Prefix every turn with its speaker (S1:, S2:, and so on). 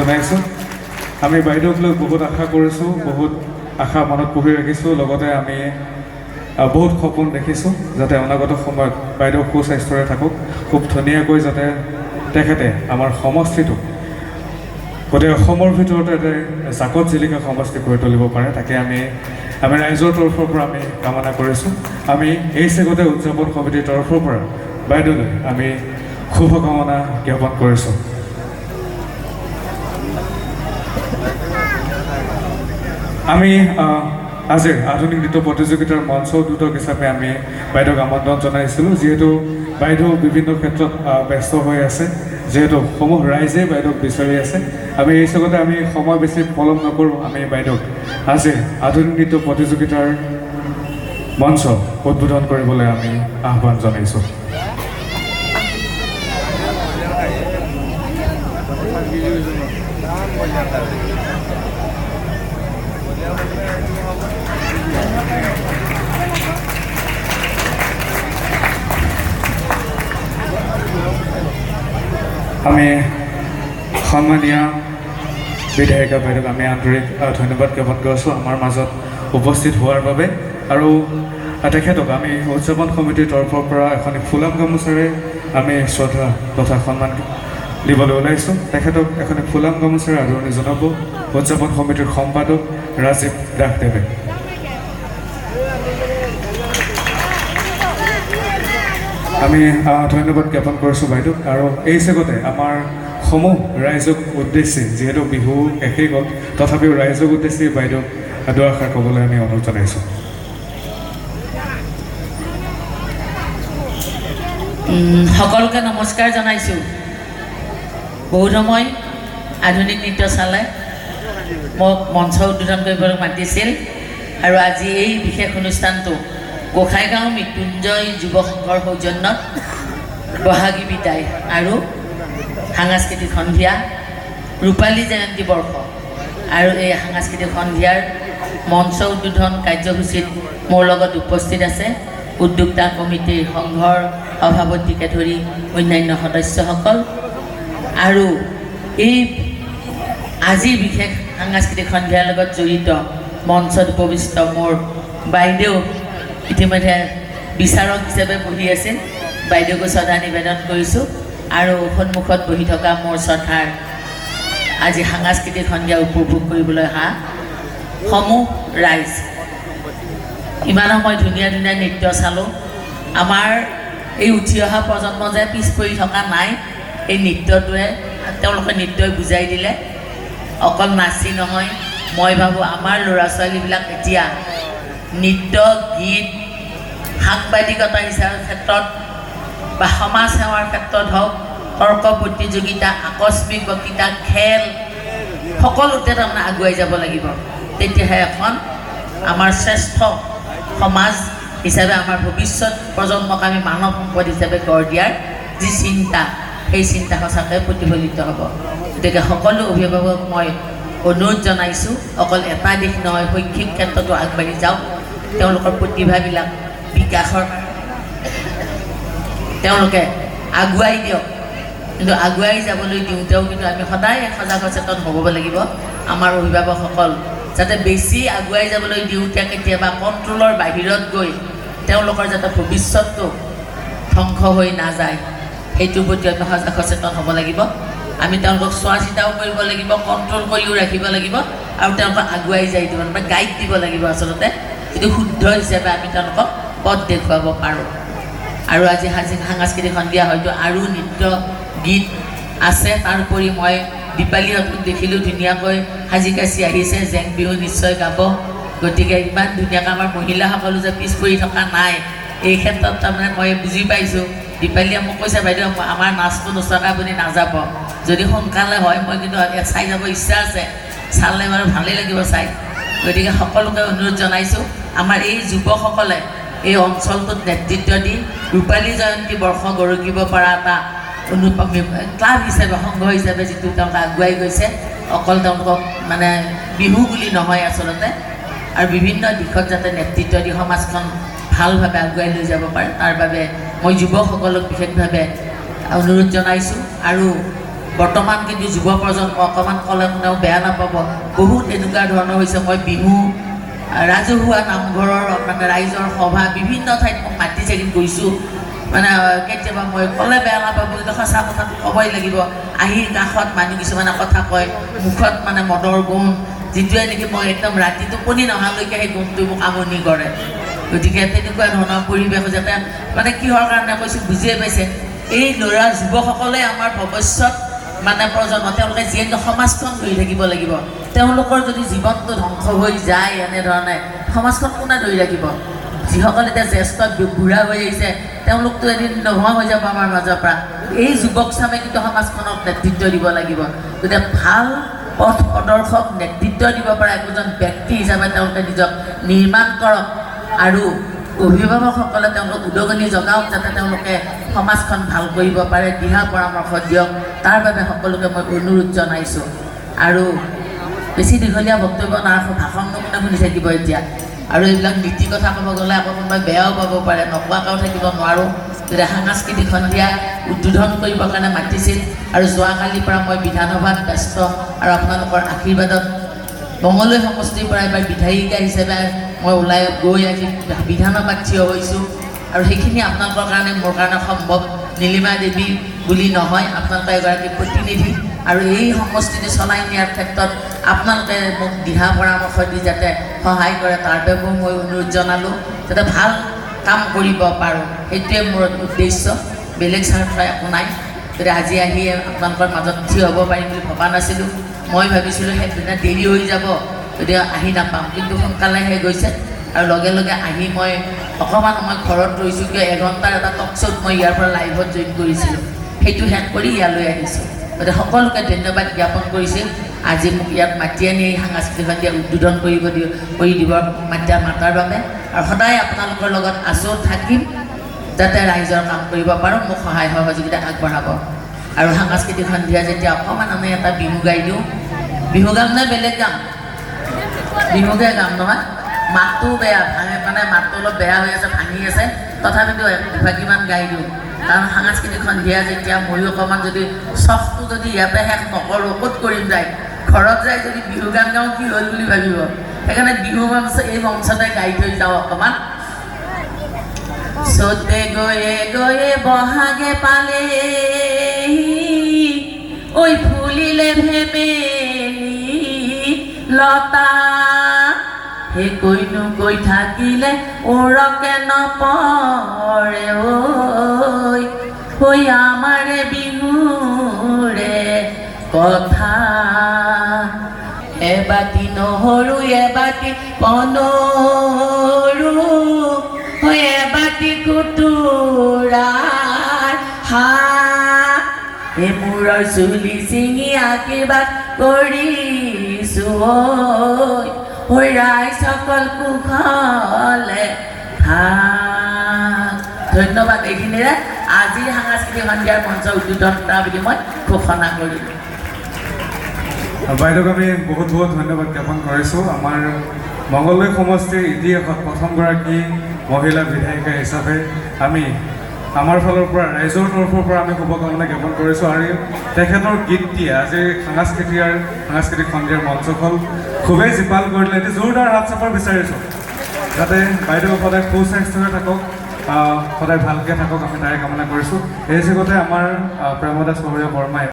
S1: জনাইছোঁ। আমি বাইদেউক লৈ বহুত আশা কৰিছোঁ, বহুত আশা মনত পুহি ৰাখিছোঁ। লগতে আমি বহুত সপোন দেখিছোঁ যাতে অনাগত সময়ত বাইদেউ সুস্বাস্থ্যৰে থাকক, খুব ধুনীয়াকৈ যাতে তেখেতে আমাৰ সমষ্টিটো গোটেই অসমৰ ভিতৰতে এটা জাকত জিলিকা সমষ্টি কৰি তুলিব পাৰে, তাকে আমি ৰাইজৰ তৰফৰ পৰা আমি কামনা কৰিছোঁ। আমি এই চেগতে উদযাপন সমিতিৰ তৰফৰ পৰা বাইদেউলৈ আমি শুভকামনা জ্ঞাপন কৰিছোঁ। আমি আজিৰ আধুনিক নৃত্য প্ৰতিযোগিতাৰ মঞ্চ উদ্বোধক হিচাপে আমি বাইদেউক আমন্ত্ৰণ জনাইছিলোঁ, যিহেতু বাইদেউ বিভিন্ন ক্ষেত্ৰত ব্যস্ত হৈ আছে, যিহেতু সমূহ ৰাইজে বাইদেউক বিচাৰি আছে। আমি এই চেগতে আমি সময় বেছি পলম নকৰোঁ, আমি বাইদেউক আজিৰ আধুনিক নৃত্য প্ৰতিযোগিতাৰ মঞ্চ উদ্বোধন কৰিবলৈ আমি আহ্বান জনাইছোঁ। আমি সন্মানীয় বিধায়িকা বাইদেউক আমি আন্তৰিক ধন্যবাদ জ্ঞাপন কৰিছোঁ আমাৰ মাজত উপস্থিত হোৱাৰ বাবে। আৰু তেখেতক আমি উদযাপন সমিতিৰ তৰফৰ পৰা এখন ফুলাম গামোচাৰে আমি শ্ৰদ্ধা তথা সন্মান দিবলৈ ওলাইছোঁ। তেখেতক এখন ফুলাম গামোচাৰে আদৰণি জনাব উদযাপন সমিতিৰ সম্পাদক ৰাজীৱ দাসদেৱে। আমি ধন্যবাদ জ্ঞাপন কৰিছোঁ বাইদেউক। আৰু এই চেগতে আমাৰ সমূহ ৰাইজক উদ্দেশ্যি, যিহেতু বিহু শেষেই গ'ল, তথাপিও ৰাইজক উদ্দেশ্যি বাইদেউক দুআষাৰ ক'বলৈ আমি অনুৰোধ জনাইছোঁ।
S2: সকলোকে নমস্কাৰ জনাইছোঁ। বহু সময় আধুনিক নৃত্য চালে মোক মঞ্চ উদ্বোধন কৰিবলৈ মাতিছিল, আৰু আজি এই বিশেষ অনুষ্ঠানটো গোসাইগাঁও মৃত্যুঞ্জয় যুৱ সংঘৰ সৌজন্যত বহাগী বিদায় আৰু সাংস্কৃতিক সন্ধিয়া ৰূপালী জয়ন্তী বৰ্ষ আৰু এই সাংস্কৃতিক সন্ধিয়াৰ মঞ্চ উদ্বোধন কাৰ্যসূচীত মোৰ লগত উপস্থিত আছে উদ্যোক্তা কমিটিৰ সংঘৰ সভাপতিকে ধৰি অন্যান্য সদস্যসকল। আৰু এই আজিৰ বিশেষ সাংস্কৃতিক সন্ধিয়াৰ লগত জড়িত মঞ্চত উপবিষ্ট মোৰ বাইদেউ ইতিমধ্যে বিচাৰক হিচাপে বহি আছিল, বাইদেউকো শ্ৰদ্ধা নিবেদন কৰিছোঁ। আৰু সন্মুখত বহি থকা মোৰ শ্ৰদ্ধাৰ আজি সাংস্কৃতিক সন্ধিয়া উপভোগ কৰিবলৈ অহা সমূহ ৰাইজ, ইমান সময় ধুনীয়া ধুনীয়া নৃত্য চালোঁ। আমাৰ এই উঠি অহা প্ৰজন্ম যে পিছ পৰি থকা নাই, এই নৃত্যটোৱে তেওঁলোকে নৃত্যই বুজাই দিলে। অকল নাচি নহয়, মই ভাবোঁ আমাৰ ল'ৰা ছোৱালীবিলাক এতিয়া নৃত্য, গীত, সাংবাদিকতা হিচাপৰ ক্ষেত্ৰত বা সমাজ সেৱাৰ ক্ষেত্ৰত হওক, তৰ্ক প্ৰতিযোগিতা, আকস্মিক বক্তৃতা, খেল, সকলোতে তাৰমানে আগুৱাই যাব লাগিব। তেতিয়াহে এখন আমাৰ শ্ৰেষ্ঠ সমাজ হিচাপে আমাৰ ভৱিষ্যত প্ৰজন্মক আমি মানৱ সম্পদ হিচাপে গঢ় দিয়াৰ যি চিন্তা, সেই চিন্তা সঁচাকৈ প্ৰতিফলিত হ'ব। গতিকে সকলো অভিভাৱক মই অনুৰোধ জনাইছোঁ, অকল এটা দিশ নহয়, শৈক্ষিক ক্ষেত্ৰতো আগবাঢ়ি যাওক, তেওঁলোকৰ প্ৰতিভাবিলাক বিকাশৰ তেওঁলোকে আগুৱাই দিয়ক। কিন্তু আগুৱাই যাবলৈ দিওঁতেও কিন্তু আমি সদায় সজাগ সচেতন হ'ব লাগিব। আমাৰ অভিভাৱকসকল যাতে বেছি আগুৱাই যাবলৈ দিওঁতে কেতিয়াবা কণ্ট্ৰলৰ বাহিৰত গৈ তেওঁলোকৰ যাতে ভৱিষ্যতটো ধ্বংস হৈ নাযায়, সেইটোৰ প্ৰতি আমি সজাগ সচেতন হ'ব লাগিব। আমি তেওঁলোকক চোৱা চিতাও কৰিব লাগিব, কণ্ট্ৰল কৰিও ৰাখিব লাগিব, আৰু তেওঁলোকক আগুৱাই যাই দিব লাগিব, গাইড দিব লাগিব আচলতে, যিটো শুদ্ধ হিচাপে আমি তেওঁলোকক পথ দেখুৱাব পাৰোঁ। আৰু আজি সাংস্কৃতিক সন্ধিয়া হয়তো আৰু নৃত্য গীত আছে। তাৰোপৰি মই দীপালীহঁতক দেখিলোঁ ধুনীয়াকৈ সাজি কাচি আহিছে, জেং বিহু নিশ্চয় গাব। গতিকে ইমান ধুনীয়াকৈ আমাৰ মহিলাসকলো যে পিছ পৰি থকা নাই, এই ক্ষেত্ৰত তাৰমানে মই বুজি পাইছোঁ। দীপালীয়ে মোক কৈছে, বাইদেউ আমাৰ নাচটো নোচোৱাকৈ আপুনি নাযাব, যদি সোনকালে হয় মই কিন্তু চাই যাব ইচ্ছা আছে, চালে বাৰু ভালেই লাগিব চাই। গতিকে সকলোকে অনুৰোধ জনাইছোঁ, আমাৰ এই যুৱকসকলে এই অঞ্চলটোত নেতৃত্ব দি ৰূপালী জয়ন্তী বৰ্ষ গঢ়িব পৰা এটা ক্লাব হিচাপে, সংঘ হিচাপে যিটো তেওঁলোকে আগুৱাই গৈছে, অকল তেওঁলোকক মানে বিহু বুলি নহয় আচলতে, আৰু বিভিন্ন দিশত যাতে নেতৃত্ব দি সমাজখন ভালভাৱে আগুৱাই লৈ যাব পাৰে, তাৰ বাবে মই যুৱকসকলক বিশেষভাৱে অনুৰোধ জনাইছোঁ। আৰু বৰ্তমান কিন্তু যুৱ প্ৰজন্ম অকণমান ক'লে কোনেও বেয়া নাপাব, বহুত এনেকুৱা ধৰণৰ হৈছে। মই বিহু ৰাজহুৱা নামঘৰৰ মানে ৰাইজৰ সভা বিভিন্ন ঠাইত মোক মাতিছে, কিন্তু গৈছোঁ মানে কেতিয়াবা মই ক'লে বেয়া নাপাব, কিন্তু সঁচা কথাটো ক'বই লাগিব। আহি কাষত মানুহ কিছুমানে কথা কয়, মুখত মানে মদৰ গুণ, যিটোৱে নেকি মই একদম ৰাতি টোপনি নহালৈকে সেই গুণটোৱে মোক আমনি কৰে। গতিকে তেনেকুৱা ধৰণৰ পৰিৱেশ যাতে মানে কিহৰ কাৰণে কৈছোঁ বুজিয়ে পাইছে, এই ল'ৰা যুৱকসকলে আমাৰ ভৱিষ্যত মানে প্ৰজন্ম, তেওঁলোকে যিহেতু সমাজখন ধৰি থাকিব লাগিব। তেওঁলোকৰ যদি জীৱনটো ধ্বংস হৈ যায় এনেধৰণে, সমাজখন কোনে ধৰি ৰাখিব? যিসকল এতিয়া জ্যেষ্ঠ বুঢ়া হৈ আহিছে, তেওঁলোকতো এদিন নোহোৱা হৈ যাব আমাৰ মাজৰ পৰা। এই যুৱক চামে কিন্তু সমাজখনক নেতৃত্ব দিব লাগিব। গতিকে ভাল পথ প্ৰদৰ্শক নেতৃত্ব দিব পৰা একোজন ব্যক্তি হিচাপে তেওঁলোকে নিজক নিৰ্মাণ কৰক, আৰু অভিভাৱকসকলে তেওঁলোকক উদগনি জগাওক যাতে তেওঁলোকে সমাজখন ভাল কৰিব পাৰে, দিহা পৰামৰ্শ দিয়ক। তাৰ বাবে সকলোকে মই অনুৰোধ জনাইছোঁ। আৰু বেছি দীঘলীয়া বক্তব্য নাৰাখোঁ, ভাষণটো কোনে শুনি থাকিব এতিয়া। আৰু এইবিলাক নীতি কথা ক'ব গ'লে আকৌ কোনোবাই বেয়াও পাব পাৰে, নোকোৱাকৈও থাকিব নোৱাৰোঁ। গতিকে সাংস্কৃতিক সন্ধিয়া উদ্বোধন কৰিবৰ কাৰণে মাতিছিল, আৰু যোৱাকালিৰ পৰা মই বিধানসভাত ব্যস্ত, আৰু আপোনালোকৰ আশীৰ্বাদত মঙলদৈ সমষ্টিৰ পৰা এবাৰ বিধায়িকা হিচাপে মই ওলাই গৈ আজি বিধানসভাত থিয় হৈছোঁ। আৰু সেইখিনি আপোনালোকৰ কাৰণে মোৰ কাৰণে সম্ভৱ। নীলিমা দেৱী বুলি নহয়, আপোনালোকে এগৰাকী প্ৰতিনিধি, আৰু এই সমষ্টিটো চলাই নিয়াৰ ক্ষেত্ৰত আপোনালোকে মোক দিহা পৰামৰ্শ দি যাতে সহায় কৰে, তাৰ বাবেও মই অনুৰোধ জনালোঁ, যাতে ভাল কাম কৰিব পাৰোঁ। সেইটোৱে মোৰ উদ্দেশ্য, বেলেগ স্বাৰ্থ একো নাই। গতিকে আজি আহি আপোনালোকৰ মাজত থিয় হ'ব পাৰিম বুলি ভবা নাছিলোঁ। মই ভাবিছিলোঁ সেইদিনা দেৰি হৈ যাব, গতিকে আহি নাপাম, কিন্তু সোনকালেহে গৈছে। আৰু লগে লগে আহি মই অকণমান সময় ঘৰত ৰৈছোঁ, কিয় এঘণ্টাৰ এটা টক শ্ব'ত মই ইয়াৰ পৰা লাইভত জইন কৰিছিলোঁ, সেইটো শেষ কৰি ইয়ালৈ আহিছোঁ। গতিকে সকলোকে ধন্যবাদ জ্ঞাপন কৰিছিল আজি মোক ইয়াত মাতি আনি এই সাংস্কৃতিক সন্ধিয়া উদ্বোধন কৰি দিব মাতাৰ বাবে। আৰু সদায় আপোনালোকৰ লগত আছোঁ, থাকিম, যাতে ৰাইজৰ কাম কৰিব পাৰোঁ, মোক সহায় সহযোগিতা আগবঢ়াব। আৰু সাংস্কৃতিক সন্ধিয়া যেতিয়া অকণমান আমি এটা বিহু গাই দিওঁ, বিহু গাম নে বেলেগ গাম? বিহুকে গাম নহয়, মাতটো বেয়া, মানে মাতটো অলপ বেয়া হৈ আছে, ভাঙি আছে, তথাপিতো এভাগিমান গাই দিওঁ। কাৰণ সাংস্কৃতিক সন্ধিয়া যেতিয়া ময়ো অকণমান যদি চখটো যদি ইয়াতে শেষ নকৰোঁ, ক'ত কৰিম যায়? ঘৰত যাই যদি বিহু গান গাওঁ কি হ'ল বুলি ভাবিব। সেইকাৰণে বিহু মঞ্চ এই মঞ্চতে গাই থৈ যাওঁ অকণমান। চতে গৈয়ে গৈয়ে বহাগে পালে, ঐ ফুলিলে ভেবেলি লতা, হে কৈনো কৈ থাকিলে ওৰকে নপৰে, ঐ আমাৰে বিহুৰে কথা। এবাটি নহৰু এবাটি পনৰু, এবাটি কুটুৰাৰ হাত, এ মূৰৰ চুলি ছিঙি আশীৰ্বাদ কৰিছোঁ, ঐ ৰাইজসকল কুশলে থাক। ধন্যবাদ। এইখিনিৰে আজি সাংস্কৃতিক সন্ধিয়াৰ মঞ্চ উদ্বোধন কৰা বুলি মই ঘোষণা কৰিলোঁ।
S1: বাইদেউক আমি বহুত বহুত ধন্যবাদ জ্ঞাপন কৰিছোঁ। আমাৰ মঙলদৈ সমষ্টিৰ ইতিহাসত প্ৰথমগৰাকী মহিলা বিধায়িকা হিচাপে আমি আমাৰ ফালৰ পৰা, ৰাইজৰ তৰফৰ পৰা আমি শুভকামনা জ্ঞাপন কৰিছোঁ। আৰু তেখেতৰ গীতটিয়ে আজিৰ সাংস্কৃতিক সন্ধিয়াৰ মঞ্চখন খুবেই জীপাল কৰিলে। এটি জোৰদাৰ হাত চাপৰ বিচাৰিছোঁ, যাতে বাইদেউ সদায় সুস্বাস্থ্যৰে থাকক, সদায় ভালকৈ থাকক, আমি তাৰে কামনা কৰিছোঁ। এই যুগতে আমাৰ প্ৰেমদাস বৰমাই